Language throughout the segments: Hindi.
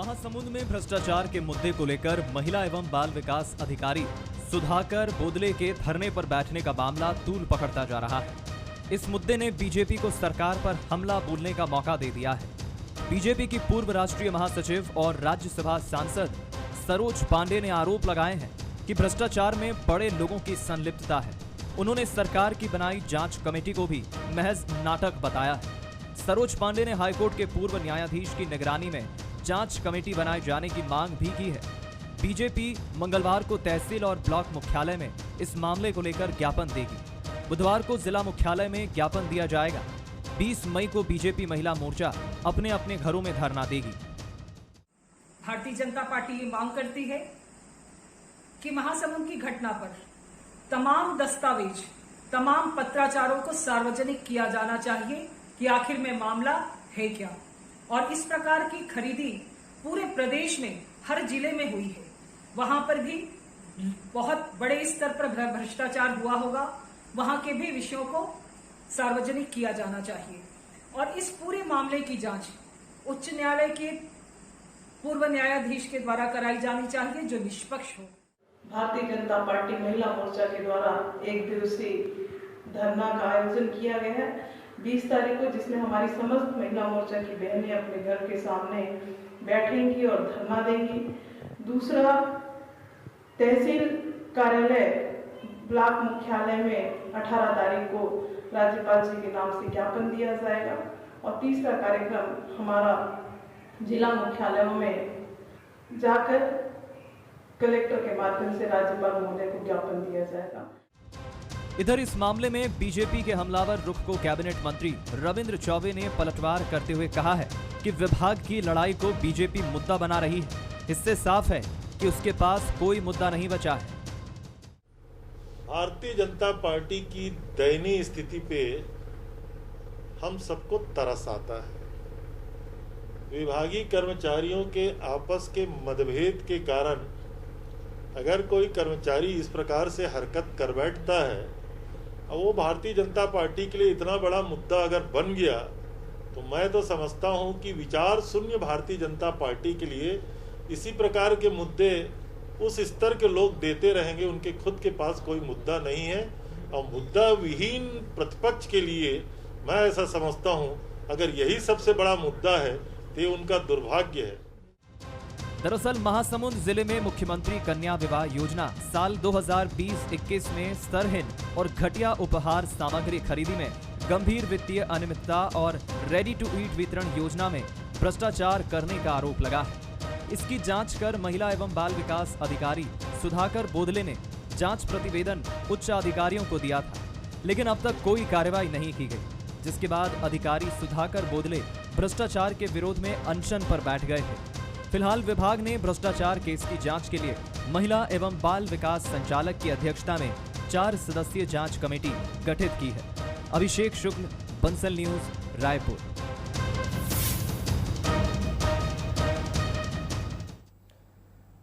महासमुंद में भ्रष्टाचार के मुद्दे को लेकर महिला एवं बाल विकास अधिकारी सुधाकर बोदले के धरने पर बैठने का मामला तूल पकड़ता जा रहा है। इस मुद्दे ने बीजेपी को सरकार पर हमला बोलने का मौका दे दिया है। बीजेपी की पूर्व राष्ट्रीय महासचिव और राज्यसभा सांसद सरोज पांडे ने आरोप लगाए हैं कि भ्रष्टाचार में बड़े लोगों की संलिप्तता है। उन्होंने सरकार की बनाई जांच कमेटी को भी महज नाटक बताया है। सरोज पांडे ने हाईकोर्ट के पूर्व न्यायाधीश की निगरानी में जांच कमेटी बनाए जाने की मांग भी की है। बीजेपी मंगलवार को तहसील और ब्लॉक मुख्यालय में इस मामले को लेकर ज्ञापन देगी। बुधवार को जिला मुख्यालय में ज्ञापन दिया जाएगा। 20 मई को बीजेपी महिला मोर्चा अपने अपने घरों में धरना देगी। भारतीय जनता पार्टी ये मांग करती है कि महासमुंद की घटना पर तमाम दस्तावेज, तमाम पत्राचारों को सार्वजनिक किया जाना चाहिए कि आखिर में मामला है क्या। और इस प्रकार की खरीदी पूरे प्रदेश में हर जिले में हुई है। वहां पर भी बहुत बड़े स्तर पर भ्रष्टाचार हुआ होगा। वहां के भी विषयों को सार्वजनिक किया जाना चाहिए और इस पूरे मामले की जांच उच्च न्यायालय के पूर्व न्यायाधीश के द्वारा कराई जानी चाहिए, जो निष्पक्ष हो। भारतीय जनता पार्टी महिला मोर्चा के द्वारा एक दिवसीय धरना का आयोजन किया गया है 20 तारीख को, जिसमें हमारी समस्त महिला मोर्चा की बहनें अपने घर के सामने बैठेंगी और धरना देंगी। दूसरा, तहसील कार्यालय ब्लॉक मुख्यालय में 18 तारीख को राज्यपाल जी के नाम से ज्ञापन दिया जाएगा। और तीसरा कार्यक्रम हमारा जिला मुख्यालयों में जाकर कलेक्टर के माध्यम से राज्यपाल महोदय को ज्ञापन दिया जाएगा। इधर इस मामले में बीजेपी के हमलावर रुख को कैबिनेट मंत्री रविंद्र चौबे ने पलटवार करते हुए कहा है कि विभाग की लड़ाई को बीजेपी मुद्दा बना रही है। इससे साफ है कि उसके पास कोई मुद्दा नहीं बचा है। भारतीय जनता पार्टी की दयनीय स्थिति पे हम सबको तरस आता है। विभागीय कर्मचारियों के आपस के मतभेद के कारण अगर कोई कर्मचारी इस प्रकार से हरकत कर बैठता है, वो भारतीय जनता पार्टी के लिए इतना बड़ा मुद्दा अगर बन गया, तो मैं तो समझता हूं कि विचार शून्य भारतीय जनता पार्टी के लिए इसी प्रकार के मुद्दे उस स्तर के लोग देते रहेंगे। उनके खुद के पास कोई मुद्दा नहीं है और मुद्दा विहीन प्रतिपक्ष के लिए मैं ऐसा समझता हूं, अगर यही सबसे बड़ा मुद्दा है तो ये उनका दुर्भाग्य है। दरअसल महासमुंद जिले में मुख्यमंत्री कन्या विवाह योजना साल 2020-21 में स्तरहीन और घटिया उपहार सामग्री खरीदी में गंभीर वित्तीय अनियमितता और रेडी टू ईट वितरण योजना में भ्रष्टाचार करने का आरोप लगा है। इसकी जांच कर महिला एवं बाल विकास अधिकारी सुधाकर बोदले ने जांच प्रतिवेदन उच्च अधिकारियों को दिया था, लेकिन अब तक कोई कार्रवाई नहीं की गई, जिसके बाद अधिकारी सुधाकर बोदले भ्रष्टाचार के विरोध में अनशन पर बैठ गए थे। फिलहाल विभाग ने भ्रष्टाचार केस की जांच के लिए महिला एवं बाल विकास संचालक की अध्यक्षता में 4 सदस्यीय जांच कमेटी गठित की है। अभिषेक शुक्ल, बंसल न्यूज, रायपुर।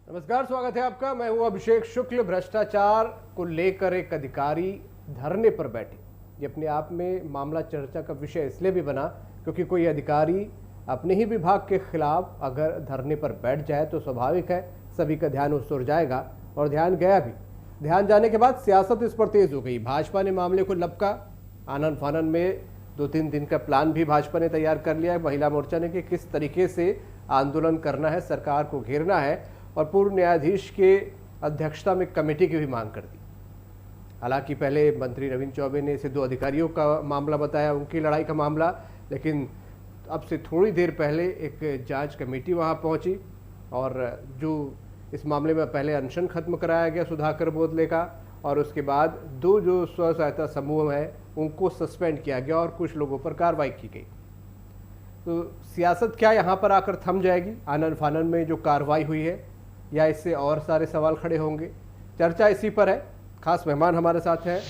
नमस्कार, स्वागत है आपका। मैं हूं अभिषेक शुक्ल। भ्रष्टाचार को लेकर एक अधिकारी धरने पर बैठे, ये अपने आप में मामला चर्चा का विषय इसलिए भी बना क्योंकि कोई अधिकारी अपने ही विभाग के खिलाफ अगर धरने पर बैठ जाए तो स्वाभाविक है सभी का ध्यान उस ओर जाएगा, और ध्यान गया भी। ध्यान जाने के बाद सियासत इस पर तेज हो गई। भाजपा ने मामले को लपका। आनन फानन में 2-3 दिन का प्लान भी भाजपा ने तैयार कर लिया है महिला मोर्चा ने कि किस तरीके से आंदोलन करना है, सरकार को घेरना है, और पूर्व न्यायाधीश के अध्यक्षता में कमेटी की भी मांग कर दी। हालांकि पहले मंत्री रविंद्र चौबे ने इसे 2 अधिकारियों का मामला बताया, उनकी लड़ाई का मामला, लेकिन अब से थोड़ी देर पहले एक जांच कमेटी वहां पहुंची और जो इस मामले में पहले अनशन खत्म कराया गया सुधाकर बोदले का, और उसके बाद 2 जो स्व सहायता समूह हैं उनको सस्पेंड किया गया और कुछ लोगों पर कार्रवाई की गई। तो सियासत क्या यहां पर आकर थम जाएगी आनन फानन में जो कार्रवाई हुई है, या इससे और सारे सवाल खड़े होंगे? चर्चा इसी पर है। खास मेहमान हमारे साथ हैं,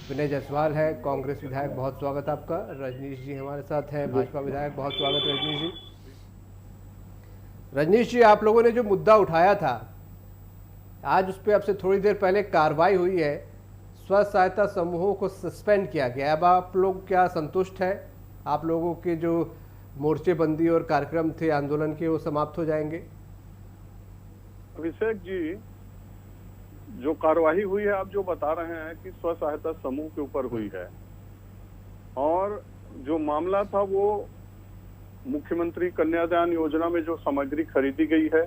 विनय जायसवाल है, कांग्रेस विधायक, बहुत स्वागत आपका। रजनीश जी हमारे साथ हैं, भाजपा विधायक, बहुत स्वागत रजनीश जी। रजनीश जी, आप लोगों ने जो मुद्दा उठाया था, आज उस पर अब से थोड़ी देर पहले कार्रवाई हुई है, स्व सहायता समूहों को सस्पेंड किया गया। अब आप लोग क्या संतुष्ट हैं? आप लोगों के जो मोर्चेबंदी और कार्यक्रम थे आंदोलन के, वो समाप्त हो जाएंगे? अभिषेक जी, जो कार्रवाई हुई है आप जो बता रहे हैं कि स्व सहायता समूह के ऊपर हुई है, और जो मामला था वो मुख्यमंत्री कन्यादान योजना में जो सामग्री खरीदी गई है,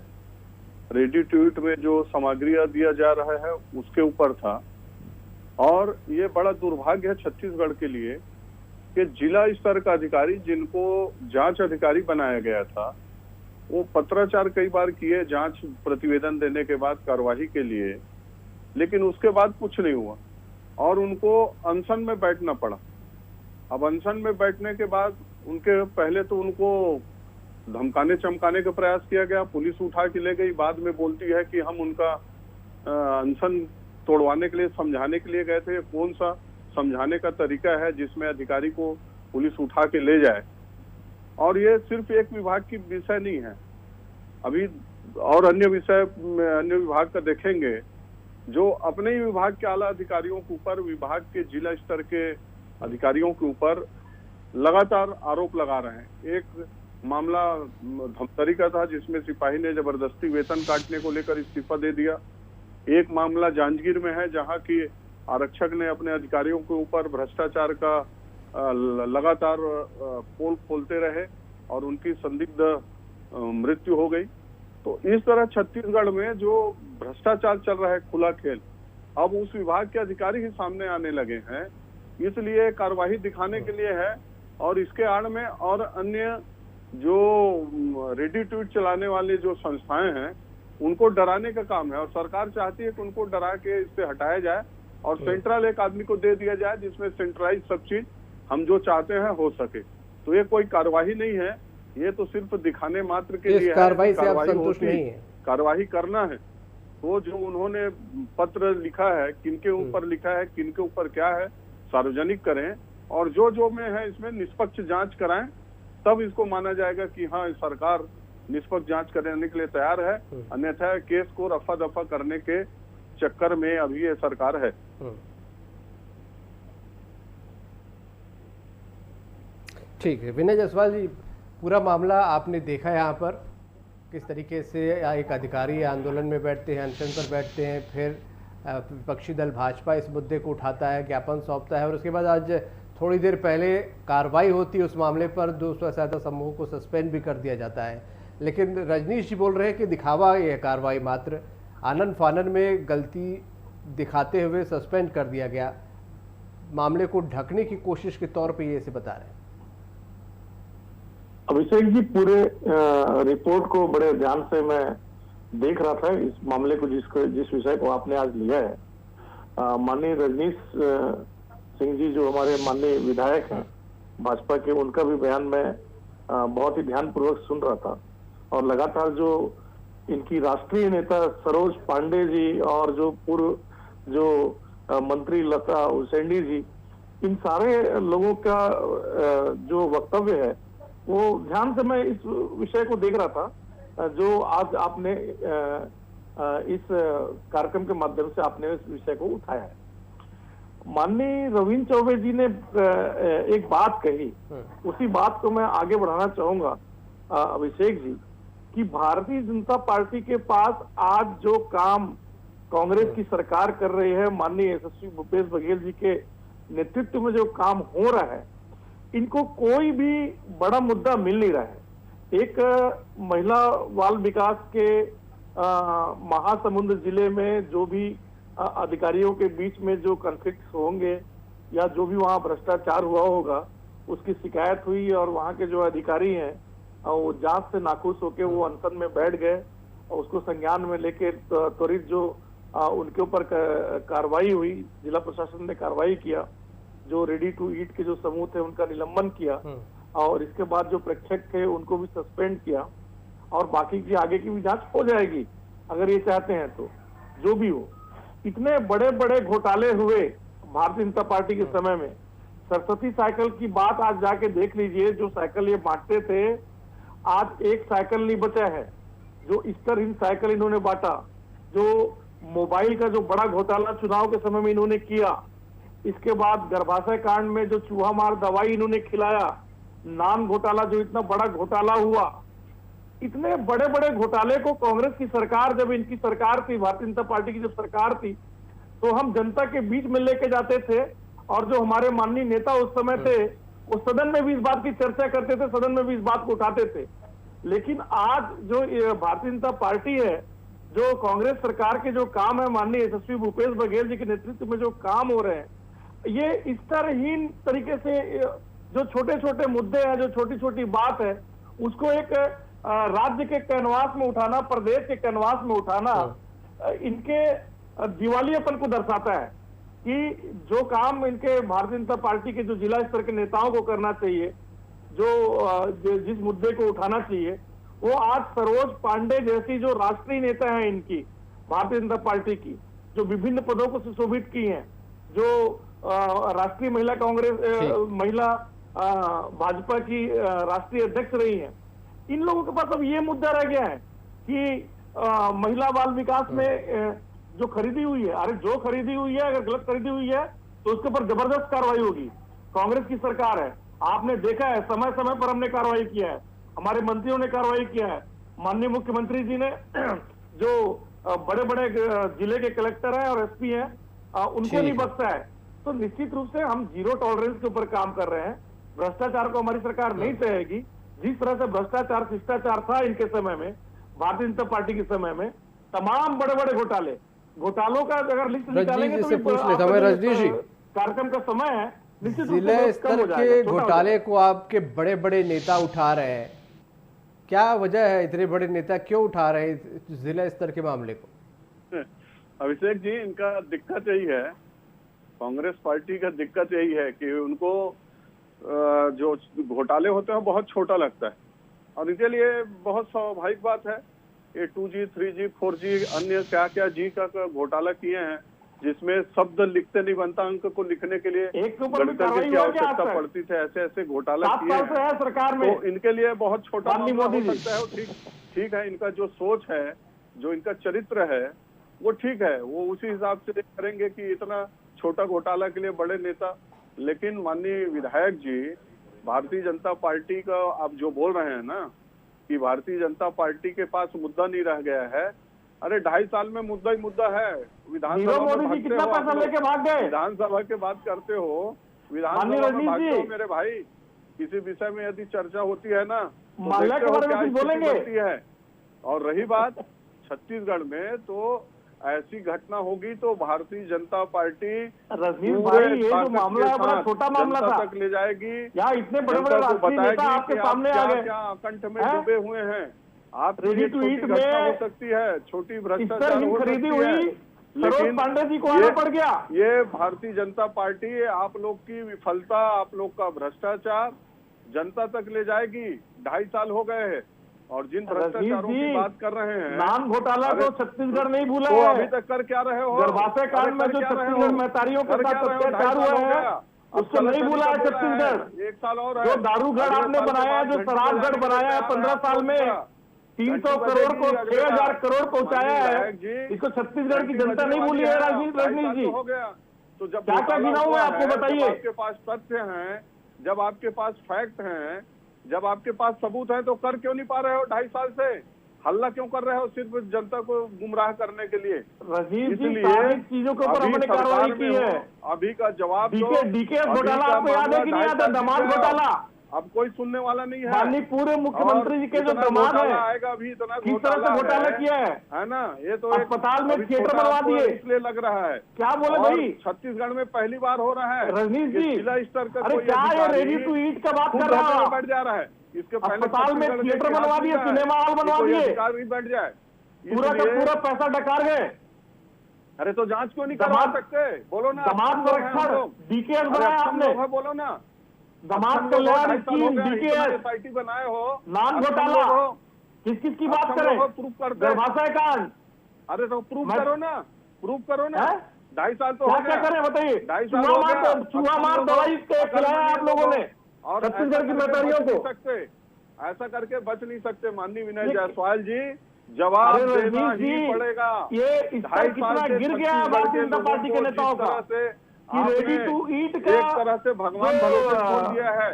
रेडी टू ईट में जो सामग्री दिया जा रहा है उसके ऊपर था। और ये बड़ा दुर्भाग्य है छत्तीसगढ़ के लिए कि जिला स्तर का अधिकारी जिनको जांच अधिकारी बनाया गया था, वो पत्राचार कई बार किए जांच प्रतिवेदन देने के बाद कार्रवाई के लिए, लेकिन उसके बाद कुछ नहीं हुआ और उनको अनशन में बैठना पड़ा। अब अनशन में बैठने के बाद उनके पहले तो उनको धमकाने चमकाने का प्रयास किया गया, पुलिस उठा के ले गई, बाद में बोलती है कि हम उनका अनशन तोड़वाने के लिए समझाने के लिए गए थे। कौन सा समझाने का तरीका है जिसमें अधिकारी को पुलिस उठा के ले जाए? और ये सिर्फ एक विभाग की विषय नहीं है, अभी और अन्य विषय अन्य विभाग का देखेंगे जो अपने ही विभाग के आला अधिकारियों के ऊपर, विभाग के जिला स्तर के अधिकारियों के ऊपर लगातार आरोप लगा रहे हैं। एक मामला धमतरी का था जिसमें सिपाही ने जबरदस्ती वेतन काटने को लेकर इस्तीफा दे दिया। एक मामला जांजगीर में है जहां की आरक्षक ने अपने अधिकारियों के ऊपर भ्रष्टाचार का लगातार पोल खोलते रहे और उनकी संदिग्ध मृत्यु हो गई। तो इस तरह छत्तीसगढ़ में जो भ्रष्टाचार चल रहा है खुला खेल, अब उस विभाग के अधिकारी ही सामने आने लगे हैं, इसलिए कार्रवाई दिखाने के लिए है। और इसके आड़ में और अन्य जो रेडी टू ईट चलाने वाले जो संस्थाएं हैं उनको डराने का काम है, और सरकार चाहती है कि उनको डरा के इससे हटाया जाए और सेंट्रल एक आदमी को दे दिया जाए जिसमें सेंट्रलाइज सब चीज हम जो चाहते हैं हो सके। तो ये कोई कार्रवाई नहीं है, ये तो सिर्फ दिखाने मात्र के लिए कार्रवाई से आप संतुष्ट नहीं है? कार्रवाई करना है तो जो उन्होंने पत्र लिखा है, किनके ऊपर लिखा है, किनके ऊपर क्या है, सार्वजनिक करें और जो में है इसमें निष्पक्ष जांच कराएं, तब इसको माना जाएगा कि हाँ सरकार निष्पक्ष जांच करने के लिए तैयार है। अन्यथा केस को रफा दफा करने के चक्कर में अभी ये सरकार है। ठीक है विनय जायसवाल जी, पूरा मामला आपने देखा यहाँ पर किस तरीके से एक अधिकारी आंदोलन में बैठते हैं, अनशन पर बैठते हैं, फिर विपक्षी दल भाजपा इस मुद्दे को उठाता है, ज्ञापन सौंपता है और उसके बाद आज थोड़ी देर पहले कार्रवाई होती है उस मामले पर, 2 स्व सहायता समूह को सस्पेंड भी कर दिया जाता है। लेकिन रजनीश जी बोल रहे हैं कि दिखावा ये कार्रवाई मात्र, आनन फानन में गलती दिखाते हुए सस्पेंड कर दिया गया, मामले को ढकने की कोशिश के तौर पे ये इसे बता रहे हैं। अभिषेक जी, पूरे रिपोर्ट को बड़े ध्यान से मैं देख रहा था, इस मामले को जिस विषय को आपने आज लिया है। माननीय रजनीश सिंह जी जो हमारे माननीय विधायक हैं भाजपा के, उनका भी बयान मैं बहुत ही ध्यानपूर्वक सुन रहा था और लगातार जो इनकी राष्ट्रीय नेता सरोज पांडे जी और जो पूर्व जो मंत्री लता उसेंडी जी, इन सारे लोगों का जो वक्तव्य है वो ध्यान से मैं इस विषय को देख रहा था जो आज आपने इस कार्यक्रम के माध्यम से आपने इस विषय को उठाया है। माननीय रविंद्र चौबे जी ने एक बात कही, उसी बात को मैं आगे बढ़ाना चाहूंगा अभिषेक जी, कि भारतीय जनता पार्टी के पास आज जो काम कांग्रेस की सरकार कर रही है, माननीय यशस्वी भूपेश बघेल जी के नेतृत्व में जो काम हो रहा है, इनको कोई भी बड़ा मुद्दा मिल नहीं रहा है। एक महिला बाल विकास के महासमुंद जिले में जो भी अधिकारियों के बीच में जो कॉन्फ्लिक्ट होंगे या जो भी वहाँ भ्रष्टाचार हुआ होगा, उसकी शिकायत हुई और वहाँ के जो अधिकारी हैं वो जांच से नाखुश होकर वो अनशन में बैठ गए और उसको संज्ञान में लेके त्वरित जो उनके ऊपर कार्रवाई हुई, जिला प्रशासन ने कार्रवाई किया, जो रेडी टू ईट के जो समूह थे उनका निलंबन किया और इसके बाद जो प्रेक्षक थे उनको भी सस्पेंड किया और बाकी की आगे की भी जांच हो जाएगी अगर ये चाहते हैं तो, जो भी हो। इतने बड़े बड़े घोटाले हुए भारतीय जनता पार्टी के समय में। सरस्वती साइकिल की बात आज जाके देख लीजिए, जो साइकिल ये बांटते थे आज एक साइकिल नहीं बचा है, जो स्तरहीन साइकिल इन्होंने बांटा, जो मोबाइल का जो बड़ा घोटाला चुनाव के समय में इन्होंने किया, इसके बाद गर्भाशय कांड में जो चूहा मार दवाई इन्होंने खिलाया, नान घोटाला जो इतना बड़ा घोटाला हुआ, इतने बड़े बड़े घोटाले को कांग्रेस की सरकार, जब इनकी सरकार थी, भारतीय जनता पार्टी की जब सरकार थी, तो हम जनता के बीच में लेके जाते थे, और जो हमारे माननीय नेता उस समय थे वो सदन में भी इस बात की चर्चा करते थे, सदन में भी इस बात को उठाते थे। लेकिन आज जो भारतीय जनता पार्टी है, जो कांग्रेस सरकार के जो काम है, माननीय यशस्वी भूपेश बघेल जी के नेतृत्व में जो काम हो रहे हैं, ये इस तरहहीन तरीके से जो छोटे छोटे मुद्दे हैं, जो छोटी छोटी बात है, उसको एक राज्य के कैनवास में उठाना, प्रदेश के कैनवास में उठाना, इनके दिवालियापन को दर्शाता है कि जो काम इनके भारतीय जनता पार्टी के जो जिला स्तर के नेताओं को करना चाहिए, जो जिस मुद्दे को उठाना चाहिए, वो आज सरोज पांडे जैसी जो राष्ट्रीय नेता है इनकी भारतीय जनता पार्टी की, जो विभिन्न पदों को सुशोभित की हैं, जो राष्ट्रीय महिला कांग्रेस महिला भाजपा की राष्ट्रीय अध्यक्ष रही हैं, इन लोगों के पास अब ये मुद्दा रह गया है कि महिला बाल विकास में जो खरीदी हुई है, अरे जो खरीदी हुई है, अगर गलत खरीदी हुई है तो उसके ऊपर जबरदस्त कार्रवाई होगी। कांग्रेस की सरकार है, आपने देखा है, समय समय पर हमने कार्रवाई किया है, हमारे मंत्रियों ने कार्रवाई किया है, माननीय मुख्यमंत्री जी ने जो बड़े बड़े जिले के कलेक्टर हैं और एसपी हैं, उनको नहीं बख्शा है। तो निश्चित रूप से हम जीरो टॉलरेंस के ऊपर काम कर रहे हैं। भ्रष्टाचार को हमारी सरकार नहीं सहेगी। जिस तरह से भ्रष्टाचार शिष्टाचार था इनके समय में, भारतीय जनता पार्टी के समय में, तमाम बड़े बड़े घोटालों का अगर लिस्ट निकालेंगे तो पूछ लेता हूं रजनीश जी, कार्यक्रम का समय है, निश्चित जिला स्तर के घोटाले को आपके बड़े बड़े नेता उठा रहे हैं, क्या वजह है? इतने बड़े नेता क्यों उठा रहे हैं जिला स्तर के मामले को? अभिषेक जी, इनका दिक्कत यही है, कांग्रेस पार्टी का दिक्कत यही है कि उनको जो घोटाले होते हैं बहुत छोटा लगता है, और इनके लिए बहुत स्वाभाविक बात है। ये 2G, 3G, 4G, अन्य क्या क्या जी का घोटाला किए हैं, जिसमें शब्द लिखते नहीं बनता, अंक को लिखने के लिए गणितज्ञ की आवश्यकता पड़ती थी, ऐसे ऐसे घोटाला किए हैं सरकार में। तो इनके लिए बहुत छोटा मामला हो सकता है। ठीक है, इनका जो सोच है, जो इनका चरित्र है, वो ठीक है, वो उसी हिसाब से करेंगे कि इतना छोटा घोटाला के लिए बड़े नेता। लेकिन माननीय विधायक जी, भारतीय जनता पार्टी का आप जो बोल रहे हैं ना कि भारतीय जनता पार्टी के पास मुद्दा नहीं रह गया है, अरे 2.5 साल में मुद्दा ही मुद्दा है। विधानसभा की बात करते हो, विधानसभा में भागते हो मेरे भाई। किसी विषय में यदि चर्चा होती है ना तो बोलेंगे है। और रही बात छत्तीसगढ़ में, तो ऐसी घटना होगी तो भारतीय जनता पार्टी रजनीश भाई, ये जो मामला है बड़ा छोटा मामला था, तक ले जाएगी। या इतने बड़े बड़े राष्ट्रीय नेता आपके सामने आ गए, क्या आकंठ में डूबे हुए हैं आप। रेडी टू ईट में हो सकती है, छोटी भ्रष्टाचार हो खरीदी सकती है, लेकिन पांडे जी को आना पड़ गया। ये भारतीय जनता पार्टी आप लोग की विफलता, आप लोग का भ्रष्टाचार जनता तक ले जाएगी। 2.5 साल हो गए हैं, और जिन भ्रष्टाचारों की बात कर रहे हैं, नाम घोटाला को छत्तीसगढ़ नहीं भूला है। तो अभी तक कर क्या रहे हो? गर्भाशय कांड में जो छत्तीसगढ़ महतारियों के साथ अत्याचार हुआ है, उसको नहीं भूला है छत्तीसगढ़। 1 साल और है। जो दारूगढ़ आपने बनाया है, जो शराबगढ़ बनाया है 15 साल में, 300 करोड़ को 6000 करोड़ पहुंचाया है, इसको छत्तीसगढ़ की जनता नहीं भूली है। रजनीश जी, हो गया तो जब क्या क्या गिनाऊं मैं आपको बताइए। आपके पास तथ्य हैं, जब आपके पास फैक्ट हैं, जब आपके पास सबूत है, तो कर क्यों नहीं पा रहे हो? 2.5 साल से हल्ला क्यों कर रहे हो सिर्फ जनता को गुमराह करने के लिए? इसलिए चीजों के ऊपर हमने कार्रवाई की है। अभी का जवाब डीके घोटाला आपको याद है कि नहीं आता? दामाद घोटाला अब कोई सुनने वाला नहीं है। माननीय पूर्व मुख्यमंत्री जी के जो दामाद है, आएगा अभी इतना किस तरह से घोटाला किया है ना? ये तो अस्पताल में थिएटर बनवा दिए, इसलिए लग रहा है। क्या बोले भाई? छत्तीसगढ़ में पहली बार हो रहा है। रजनीश जी, जिला स्तर का अरे क्या ये रेडी टू ईट का बात कर रहा है? बैठ जा रहा है। इसके अस्पताल में थिएटर बनवा दिए, सिनेमा हॉल बनवा दिए, बैठ जाए, पूरा का पूरा पैसा डकार गए। अरे तो जांच क्यों नहीं करवा सकते? बोलो ना। दामाद संरक्षण डीकेएस बनाया आपने, बोलो ना। दामाद कल्याण स्कीम डीकेएस सोसाइटी बनाए हो, नाम घोटाला, किस किस की बात करें? प्रूफ करते, गर्भाशय कांड, अरे तो प्रूफ करो ना, प्रूफ करो ना। 2.5 साल तो क्या करें बताइए? चूहा मार दवाई खिलाया आप लोगों ने और छत्तीसगढ़ की महतारियों को। ऐसा करके बच नहीं सकते माननीय विनय जायसवाल जी, जवाब देना ही पड़ेगा। ये कितना गिर गया है भारतीय जनता पार्टी के नेताओं का। कि रेडी टू ईट का एक तरह से भगवान भरोसे छोड़ दिया है।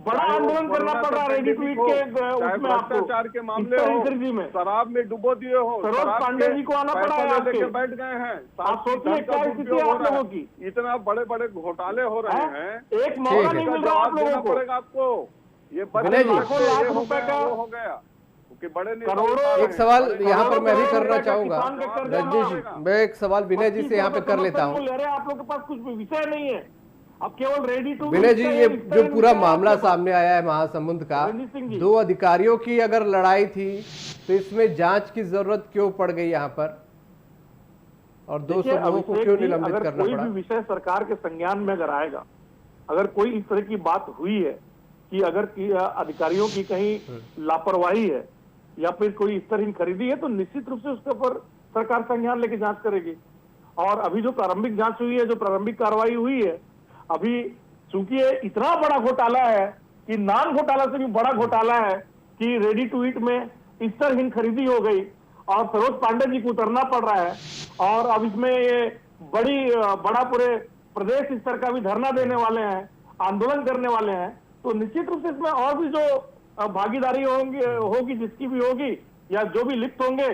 बड़ा आंदोलन करना पड़ रहा है रेडी टू ईट के उसमें आपको, भ्रष्टाचार के मामले हो, शराब में डुबो दिए हो, सरोज पांडे जी को आना पड़ा है लेके बैठ गए हैं। आप सोचिए क्या स्थिति है आप लोगों की, इतना बड़े बड़े घोटाले हो रहे हैं, एक मौका नहीं मिल रहा आप लोगों को। पड़ेगा आपको। ये लाखों लाख रुपए का हो गया, बड़े करोड़ों। एक सवाल यहाँ पर मैं भी करना चाहूंगा रजनीश जी, मैं एक सवाल विनय जी से यहाँ पे कर लेता हूँ। आप लोग के पास कुछ विषय नहीं है, अब केवल रेडी टू। विनय जी, ये जो पूरा मामला सामने आया है महासमुंद का, 2 अधिकारियों की अगर लड़ाई थी तो इसमें जांच की जरूरत क्यों पड़ गई यहाँ पर, और 200 लोगों को क्यों निलंबित करना पड़ा? कोई भी विषय सरकार के संज्ञान में अगर आएगा, अगर कोई इस तरह की बात हुई है कि अगर अधिकारियों की कहीं लापरवाही है या फिर कोई इस तरह की खरीदी है, तो निश्चित रूप से उसके ऊपर सरकार संज्ञान लेके जांच करेगी। और अभी जो प्रारंभिक जांच हुई है, जो प्रारंभिक कार्रवाई हुई है, अभी चूंकि ये इतना बड़ा घोटाला है कि नान घोटाला से भी बड़ा घोटाला है कि रेडी टू ईट में स्तरहीन खरीदी हो गई और सरोज पांडे जी को उतरना पड़ रहा है। और अब इसमें ये बड़ा पूरे प्रदेश स्तर का भी धरना देने वाले हैं, आंदोलन करने वाले हैं, तो निश्चित रूप से इसमें और भी जो भागीदारी होगी जिसकी भी होगी या जो भी लिप्त होंगे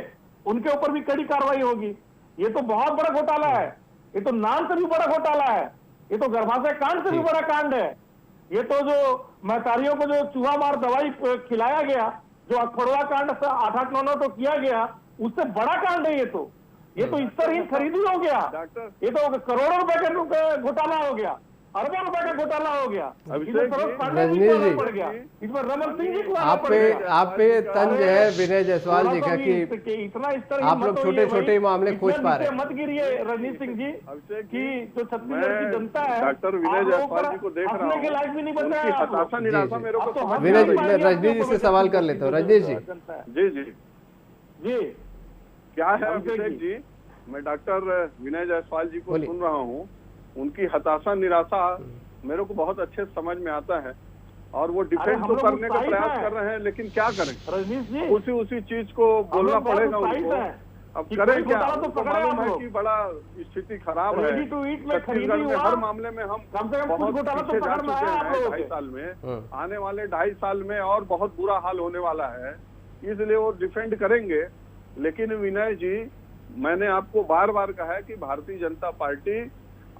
उनके ऊपर भी कड़ी कार्रवाई होगी। ये तो बहुत बड़ा घोटाला है, ये तो नान से भी बड़ा घोटाला है, ये तो गर्भाशय कांड से भी बड़ा कांड है। ये तो जो महतारियों को जो चूहा मार दवाई खिलाया गया, जो अखड़वा कांड से 8-8-9 तो किया गया, उससे बड़ा कांड है ये तो स्तरहीन खरीदी हो गया, ये तो करोड़ों रुपए का घोटाला हो गया, अरबों रुपए का घोटाला हो गया। रजनीश जी, इसमें रमन सिंह जी को आप पे तंज है विनय जायसवाल जी का कि इतना स्तर आप लोग छोटे छोटे मामले खोज पा रहे हैं। मत गिरिए रजनीश सिंह जी कि जो छत्तीसगढ़ की जनता है, डॉक्टर विनय जायसवाल जी को देख रहा हूँ, के लायक भी नहीं बन रहा है। हताशा निराशा मेरे को विनय जी, मैं रजनीश जी से सवाल कर लेता हूँ। रजनीश जी, जी क्या है अभिषेक जी, मैं डॉक्टर विनय जायसवाल जी को सुन रहा हूँ, उनकी हताशा निराशा मेरे को बहुत अच्छे समझ में आता है और वो डिफेंड तो करने का प्रयास कर रहे हैं, लेकिन क्या करें, उसी चीज को बोलना पड़ेगा उनको। अब करें क्या, तो मालूम है कि बड़ा स्थिति खराब है छत्तीसगढ़ में। हर मामले में हम बहुत पीछे जा चुके हैं 2.5 साल में, आने वाले 2.5 साल में और बहुत बुरा हाल होने वाला है, इसलिए वो डिफेंड करेंगे। लेकिन विनय जी, मैंने आपको बार बार कहा है कि भारतीय जनता पार्टी,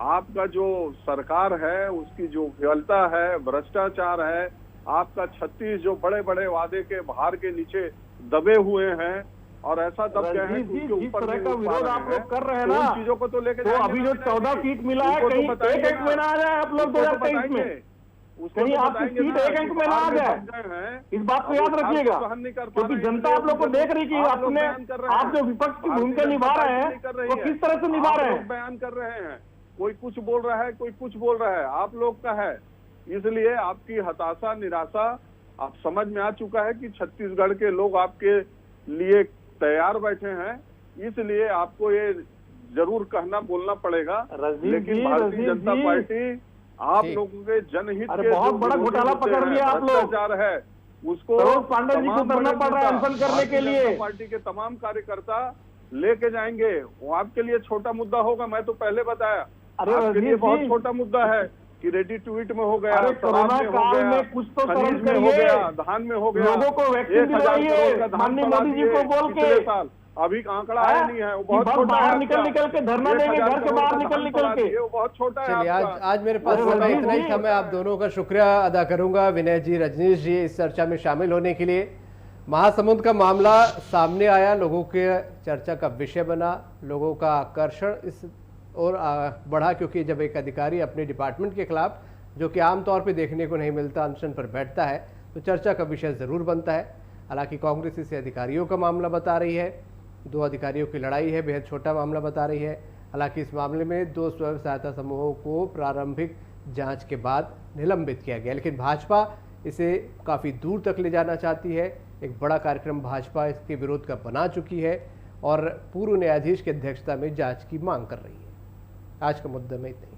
आपका जो सरकार है उसकी जो विफलता है, भ्रष्टाचार है, आपका 36 जो बड़े बड़े वादे के भार के नीचे दबे हुए हैं और ऐसा दब गए हैं कि उसके ऊपर का विरोध आप लोग कर रहे हैं ना, चीजों को तो लेकर अभी जो 14 सीट मिला है, कहीं एक अंक में ना आ जाए आप लोग 2023 में, कहीं आपकी सीट एक अंक में ना आ जाए, इस बात को याद रखिएगा, क्योंकि जनता आप लोग को देख रही कि आप जो विपक्ष की भूमिका निभा रहे हैं वो किस तरह से निभा रहे हैं। बयान कर रहे हैं, कोई कुछ बोल रहा है, कोई कुछ बोल रहा है, आप लोग का है। इसलिए आपकी हताशा निराशा आप समझ में आ चुका है कि छत्तीसगढ़ के लोग आपके लिए तैयार बैठे हैं, इसलिए आपको ये जरूर कहना बोलना पड़ेगा। लेकिन भारतीय जनता पार्टी आप लोगों के जनहित के बहुत बड़ा घोटाला पकड़ लिया आप लोग, भ्रष्टाचार है उसको पांडे जी को करना पड़ रहा है अनशन करने के लिए। पार्टी के तमाम कार्यकर्ता लेके जाएंगे, वो आपके लिए छोटा मुद्दा होगा, मैं तो पहले बताया, आपके लिए बहुत छोटा मुद्दा है कि रेडी टू ईट में हो गया, कोरोना काल में कुछ तो खनीज में हो गया, धान में हो गया, लोगों को वैक्सीन दिलवाइए, माननीय मोदी जी को बोल के। साल अभी आंकड़ा आया नहीं है, वो बहुत छोटा बाहर निकल के धरना देंगे, घर के बाहर निकल के, वो बहुत छोटा है। चलिए, आज मेरे पास समय इतना ही था। मैं आप दोनों का शुक्रिया अदा करूंगा, विनय जी, रजनीश जी, इस चर्चा में शामिल होने के लिए। महासमुंद का मामला सामने आया, लोगों के चर्चा का विषय बना, लोगों का आकर्षण इस और बढ़ा, क्योंकि जब एक अधिकारी अपने डिपार्टमेंट के खिलाफ, जो कि आमतौर पे देखने को नहीं मिलता, अनशन पर बैठता है, तो चर्चा का विषय ज़रूर बनता है। हालांकि कांग्रेस इसे अधिकारियों का मामला बता रही है, 2 अधिकारियों की लड़ाई है, बेहद छोटा मामला बता रही है। हालांकि इस मामले में 2 स्वयं सहायता समूहों को प्रारंभिक जाँच के बाद निलंबित किया गया, लेकिन भाजपा इसे काफ़ी दूर तक ले जाना चाहती है। एक बड़ा कार्यक्रम भाजपा इसके विरोध का बना चुकी है और पूर्व न्यायाधीश की अध्यक्षता में जांच की मांग कर रही है। आज का मुद्दा में इतना ही।